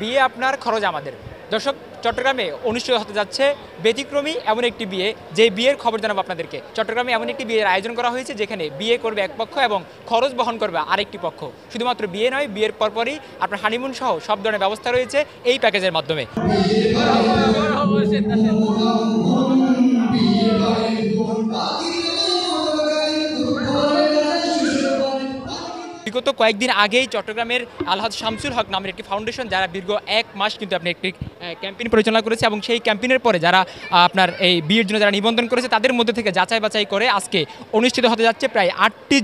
বিয়ে আপনার খরচ আমাদের। দর্শক, চট্টগ্রামে অনুষ্ঠিত হতে যাচ্ছে ব্যতিক্রমী এমন একটি বিয়ে, যে বিয়ের খবর জানাবো আপনাদেরকে। চট্টগ্রামে এমন একটি বিয়ের আয়োজন করা হয়েছে যেখানে বিয়ে করবে এক পক্ষ এবং খরচ বহন করবে আরেকটি পক্ষ। শুধুমাত্র বিয়ে নয়, বিয়ের পরপরই আপনার হানিমুন সহ সব ধরনের ব্যবস্থা রয়েছে এই প্যাকেজের মাধ্যমে। বিগত কয়েকদিন আগেই চট্টগ্রামের আলহাজ শামসুল হক নামের একটি ফাউন্ডেশন, যারা দীর্ঘ 1 মাস কিন্তু আপনি একটি ক্যাম্পেইন পরিচালনা করেছে, এবং সেই ক্যাম্পেইনের পরে যারা আপনার এই বিয়ের জন্য যারা নিবন্ধন করেছে তাদের মধ্যে থেকে যাচাই বাছাই করে আজকে অনুষ্ঠিত হতে যাচ্ছে প্রায় 8টি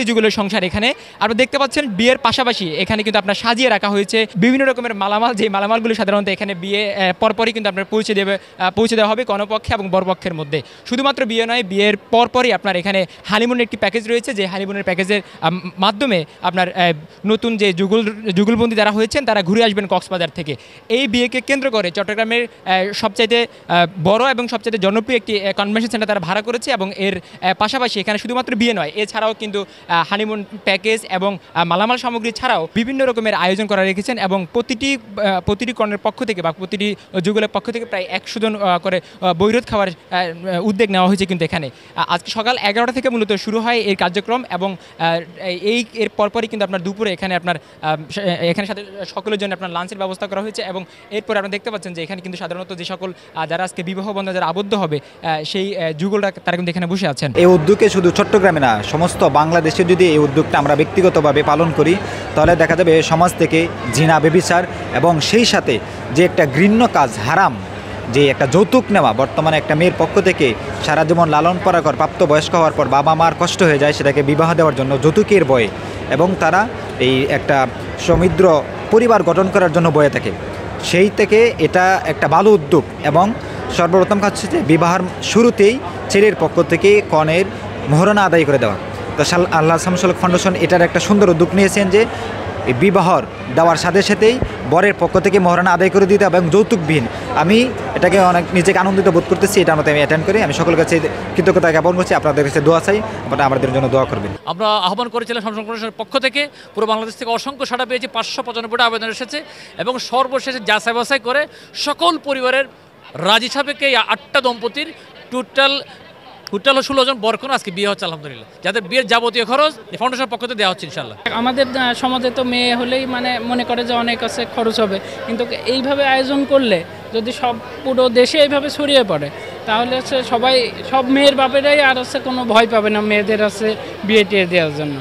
যুগলের সংসার। এখানে আপনারা দেখতে পাচ্ছেন বিয়ের পাশাপাশি এখানে কিন্তু আপনার সাজিয়ে রাখা হয়েছে বিভিন্ন রকমের মালামাল, যে মালামালগুলো সাধারণত এখানে বিয়ে পরপরই কিন্তু আপনার পৌঁছে দেওয়া হবে কনেপক্ষে এবং বরপক্ষের মধ্যে। শুধুমাত্র বিয়ে নয়, বিয়ের পরপরই আপনার এখানে হানিমুনের একটি প্যাকেজ রয়েছে, যে হানিমুনের প্যাকেজের মাধ্যমে আপনার নতুন যে যুগলবন্দি যারা হয়েছেন তারা ঘুরে আসবেন কক্সবাজার থেকে। এই বিয়েকে কেন্দ্র করে চট্টগ্রামের সবচাইতে বড় এবং সবচাইতে জনপ্রিয় একটি কনভেনশন সেন্টার তারা ভাড়া করেছে, এবং এর পাশাপাশি এখানে শুধুমাত্র বিয়ে নয়, এছাড়াও কিন্তু হানিমুন প্যাকেজ এবং মালামাল সামগ্রী ছাড়াও বিভিন্ন রকমের আয়োজন করা রেখেছেন, এবং প্রতিটি কর্ণের পক্ষ থেকে বা প্রতিটি যুগলের পক্ষ থেকে প্রায় 100 জন করে বৈরোধ খাওয়ার উদ্যোগ নেওয়া হয়েছে। কিন্তু এখানে আজকে সকাল 11টা থেকে মূলত শুরু হয় এই কার্যক্রম, এবং এর পরপরই কিন্তু আপনার দুপুরে এখানে সাথে সকলের জন্য আপনার লাঞ্চের ব্যবস্থা করা হয়েছে। এবং এরপরে আপনারা দেখতে পাচ্ছেন যে এখানে কিন্তু সাধারণত যে সকল যারা আজকে বিবাহ বন্ধনে যারা আবদ্ধ হবে সেই যুগলরা তারা কিন্তু এখানে বসে আছেন। এই উদ্যোগে শুধু চট্টগ্রামে না, সমস্ত বাংলাদেশে যদি এই উদ্যোগটা আমরা ব্যক্তিগতভাবে পালন করি তাহলে দেখা যাবে সমাজ থেকে জিনা ব্যভিচার এবং সেই সাথে যে একটা ঘৃণ্য কাজ হারাম, যে একটা যৌতুক নেওয়া, বর্তমানে একটা মেয়ের পক্ষ থেকে সারা জীবন লালন পালন কর প্রাপ্তবয়স্ক হওয়ার পর বাবা মার কষ্ট হয়ে যায় সেটাকে বিবাহ দেওয়ার জন্য যৌতুকের ভয়ে, এবং তারা এই একটা সমৃদ্ধ পরিবার গঠন করার জন্য বয়ে থাকে। সেই থেকে এটা একটা ভালো উদ্যোগ, এবং সর্বপ্রথম কাজ হচ্ছে যে বিবাহের শুরুতেই ছেলের পক্ষ থেকে কনের মোহরানা আদায় করে দেওয়া। তো আল্লাহ শামসুল হক ফাউন্ডেশন এটার একটা সুন্দর উদ্যোগ নিয়েছেন যে বিবাহর দেওয়ার সাথে সাথেই বরের পক্ষ থেকে মোহরানা আদায় করে দিতে এবং যৌতুকবিহীন। আমি এটাকে অনেক নিজেকে আনন্দিত বোধ করতেছি, এটার মধ্যে আমি অ্যাটেন্ড করি। আমি সকলের কাছে কৃতজ্ঞতা জ্ঞাপন করছি, আপনাদের কাছে দোয়া চাই, আপনারা আমাদের জন্য দোয়া করবেন। আমরা আহ্বান করেছিলাম শামসুল ফাউন্ডেশনের পক্ষ থেকে, পুরো বাংলাদেশ থেকে অসংখ্য সাড়া পেয়েছি, 595টা আবেদন এসেছে, এবং সর্বশেষে যাচাই বাছাই করে সকল পরিবারের রাজি সাপেক্ষে এই 8টা দম্পতির টোটাল 16 জন বরকনে আজকে বিয়ে হচ্ছে আলহামদুলিল্লাহ, যাদের বিয়ের যাবতীয় খরচ ফাউন্ডেশনের পক্ষ থেকে দেওয়া হচ্ছে ইনশাল্লাহ। আমাদের সমাজে তো মেয়ে হলেই মনে করে যে অনেক আছে খরচ হবে, কিন্তু এইভাবে আয়োজন করলে যদি পুরো দেশে এইভাবে ছড়িয়ে পড়ে তাহলে সব মেয়ের বাপেরাই আর কোনো ভয় পাবে না মেয়েদের বিয়ে টিয়ে দেওয়ার জন্য।